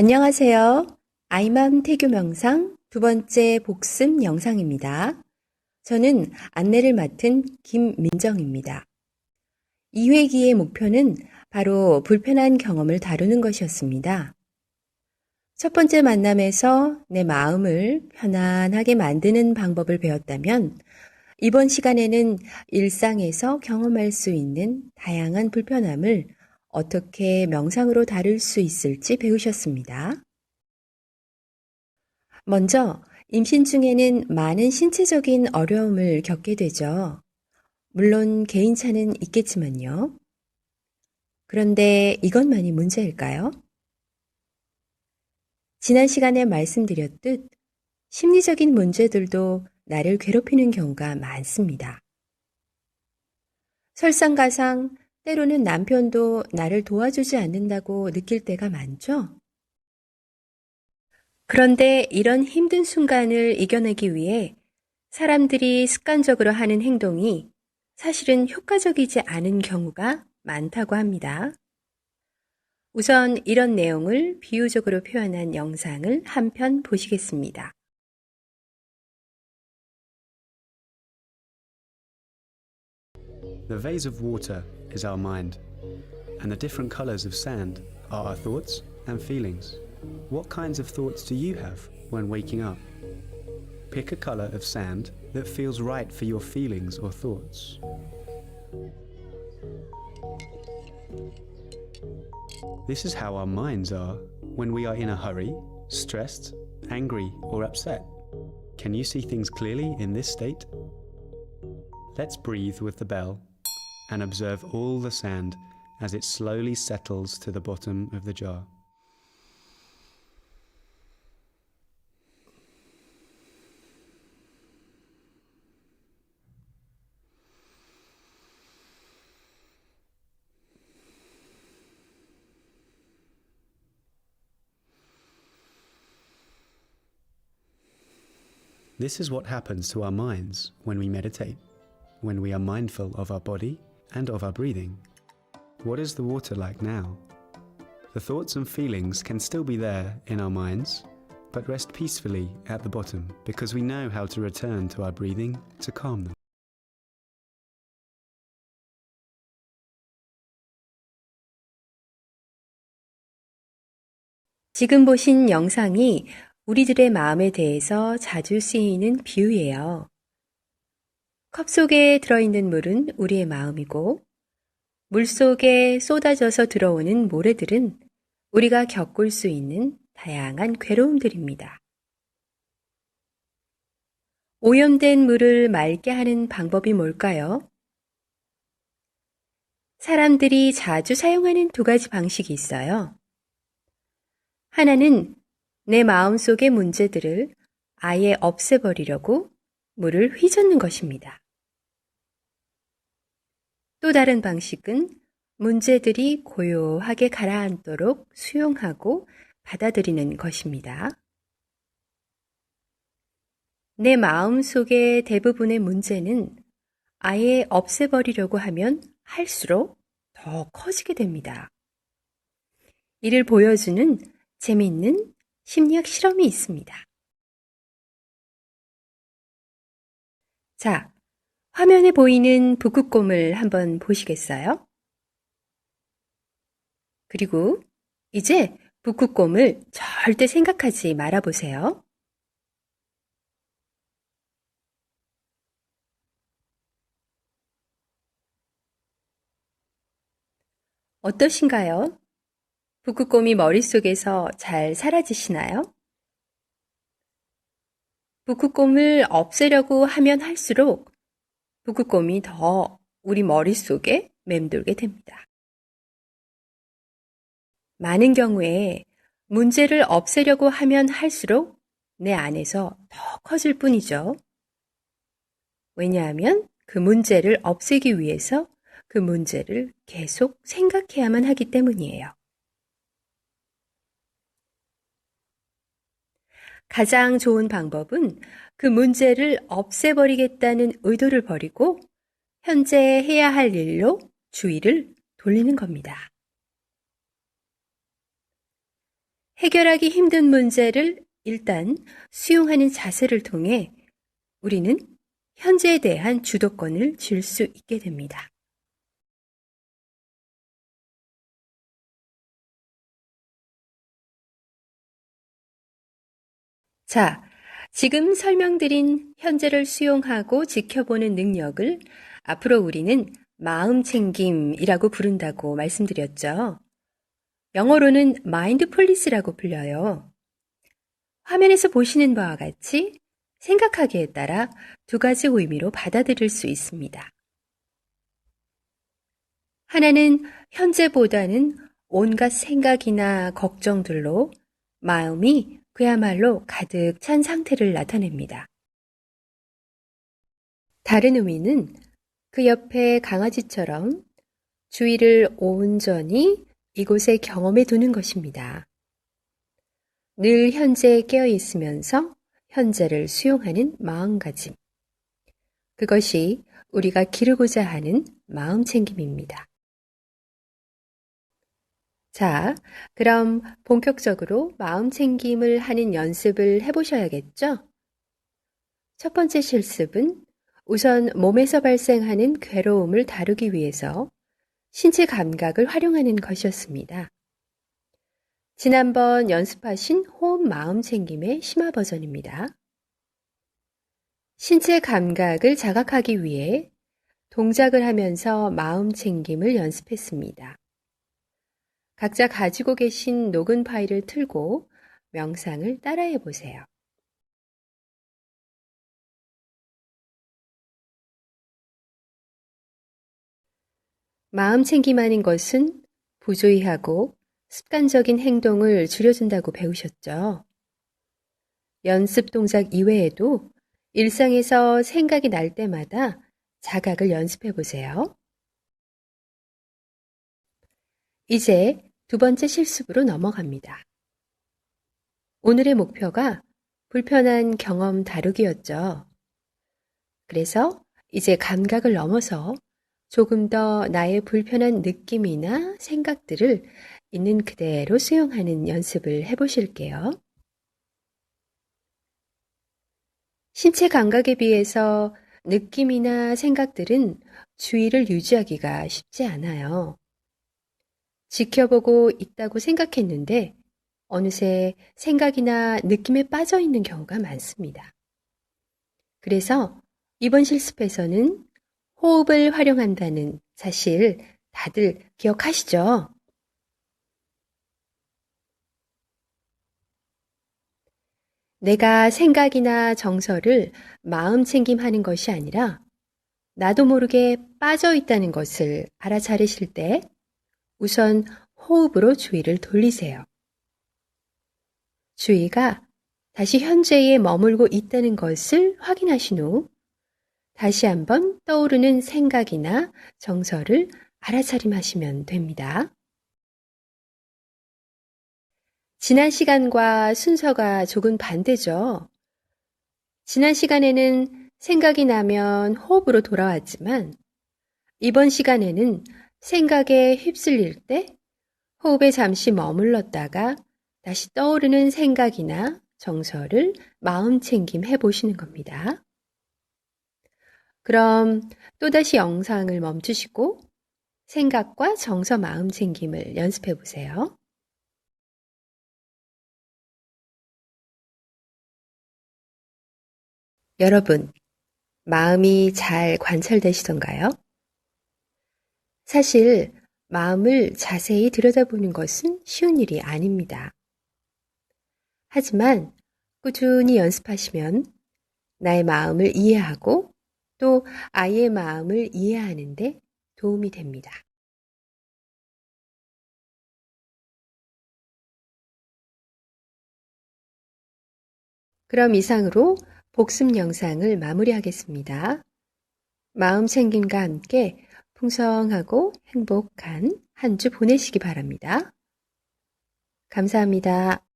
안녕하세요. 아이맘 태교 명상 두 번째 복습 영상입니다. 저는 안내를 맡은 김민정입니다. 2회기의 목표는 바로 불편한 경험을 다루는 것이었습니다. 첫 번째 만남에서 내 마음을 편안하게 만드는 방법을 배웠다면 이번 시간에는 일상에서 경험할 수 있는 다양한 불편함을 어떻게 명상으로 다룰 수 있을지 배우셨습니다. 먼저 임신 중에는 많은 신체적인 어려움을 겪게 되죠. 물론 개인차는 있겠지만요. 그런데 이것만이 문제일까요? 지난 시간에 말씀드렸듯 심리적인 문제들도 나를 괴롭히는 경우가 많습니다. 설상가상 때로는 남편도 나를 도와주지 않는다고 느낄 때가 많죠? 그런데 이런 힘든 순간을 이겨내기 위해 사람들이 습관적으로 하는 행동이 사실은 효과적이지 않은 경우가 많다고 합니다. 우선 이런 내용을 비유적으로 표현한 영상을 한 편 보시겠습니다. The vase of water is our mind, and the different colours of sand are our thoughts and feelings. What kinds of thoughts do you have when waking up? Pick a colour of sand that feels right for your feelings or thoughts. This is how our minds are when we are in a hurry, stressed, angry, or upset. Can you see things clearly in this state? Let's breathe with the bell and observe all the sand as it slowly settles to the bottom of the jar. This is what happens to our minds when we meditate, when we are mindful of our body and of our breathing. What is the water like now? The thoughts and feelings can still be there in our minds, but rest peacefully at the bottom because we know how to return to our breathing to calm them. 지금 보신 영상이 우리들의 마음에 대해서 자주 쓰이는 비유예요. 컵 속에 들어있는 물은 우리의 마음이고 물 속에 쏟아져서 들어오는 모래들은 우리가 겪을 수 있는 다양한 괴로움들입니다. 오염된 물을 맑게 하는 방법이 뭘까요? 사람들이 자주 사용하는 두 가지 방식이 있어요. 하나는 내 마음속의 문제들을 아예 없애버리려고 물을 휘젓는 것입니다. 또 다른 방식은 문제들이 고요하게 가라앉도록 수용하고 받아들이는 것입니다. 내 마음 속의 대부분의 문제는 아예 없애버리려고 하면 할수록 더 커지게 됩니다. 이를 보여주는 재미있는 심리학 실험이 있습니다. 자, 화면에 보이는 북극곰을 한번 보시겠어요? 그리고 이제 북극곰을 절대 생각하지 말아보세요. 어떠신가요? 북극곰이 머릿속에서 잘 사라지시나요? 북극곰을 없애려고 하면 할수록 북극곰이 더 우리 머릿속에 맴돌게 됩니다. 많은 경우에 문제를 없애려고 하면 할수록 내 안에서 더 커질 뿐이죠. 왜냐하면 그 문제를 없애기 위해서 그 문제를 계속 생각해야만 하기 때문이에요. 가장 좋은 방법은 그 문제를 없애버리겠다는 의도를 버리고 현재 해야 할 일로 주의를 돌리는 겁니다. 해결하기 힘든 문제를 일단 수용하는 자세를 통해 우리는 현재에 대한 주도권을 쥘 수 있게 됩니다. 자, 지금 설명드린 현재를 수용하고 지켜보는 능력을 앞으로 우리는 마음챙김이라고 부른다고 말씀드렸죠. 영어로는 마인드풀니스라고 불려요. 화면에서 보시는 바와 같이 생각하기에 따라 두 가지 의미로 받아들일 수 있습니다. 하나는 현재보다는 온갖 생각이나 걱정들로 마음이 그야말로 가득 찬 상태를 나타냅니다. 다른 의미는 그 옆에 강아지처럼 주의를 온전히 이곳에 경험해 두는 것입니다. 늘 현재에 깨어 있으면서 현재를 수용하는 마음가짐. 그것이 우리가 기르고자 하는 마음챙김입니다. 자, 그럼 본격적으로 마음챙김을 하는 연습을 해보셔야겠죠? 첫 번째 실습은 우선 몸에서 발생하는 괴로움을 다루기 위해서 신체 감각을 활용하는 것이었습니다. 지난번 연습하신 호흡 마음챙김의 심화 버전입니다. 신체 감각을 자각하기 위해 동작을 하면서 마음챙김을 연습했습니다. 각자 가지고 계신 녹음 파일을 틀고 명상을 따라해 보세요. 마음챙김하는 것은 부조리하고 습관적인 행동을 줄여준다고 배우셨죠? 연습 동작 이외에도 일상에서 생각이 날 때마다 자각을 연습해 보세요. 이제 두 번째 실습으로 넘어갑니다. 오늘의 목표가 불편한 경험 다루기였죠. 그래서 이제 감각을 넘어서 조금 더 나의 불편한 느낌이나 생각들을 있는 그대로 수용하는 연습을 해보실게요. 신체 감각에 비해서 느낌이나 생각들은 주의를 유지하기가 쉽지 않아요. 지켜보고 있다고 생각했는데 어느새 생각이나 느낌에 빠져 있는 경우가 많습니다. 그래서 이번 실습에서는 호흡을 활용한다는 사실 다들 기억하시죠? 내가 생각이나 정서를 마음챙김하는 것이 아니라 나도 모르게 빠져 있다는 것을 알아차리실 때 우선 호흡으로 주의를 돌리세요. 주의가 다시 현재에 머물고 있다는 것을 확인하신 후 다시 한번 떠오르는 생각이나 정서를 알아차림하시면 됩니다. 지난 시간과 순서가 조금 반대죠. 지난 시간에는 생각이 나면 호흡으로 돌아왔지만 이번 시간에는 생각에 휩쓸릴 때 호흡에 잠시 머물렀다가 다시 떠오르는 생각이나 정서를 마음챙김 해보시는 겁니다. 그럼 또다시 영상을 멈추시고 생각과 정서 마음챙김을 연습해 보세요. 여러분, 마음이 잘 관찰되시던가요? 사실 마음을 자세히 들여다보는 것은 쉬운 일이 아닙니다. 하지만 꾸준히 연습하시면 나의 마음을 이해하고 또 아이의 마음을 이해하는 데 도움이 됩니다. 그럼 이상으로 복습 영상을 마무리하겠습니다. 마음 챙김과 함께 풍성하고 행복한 한 주 보내시기 바랍니다. 감사합니다.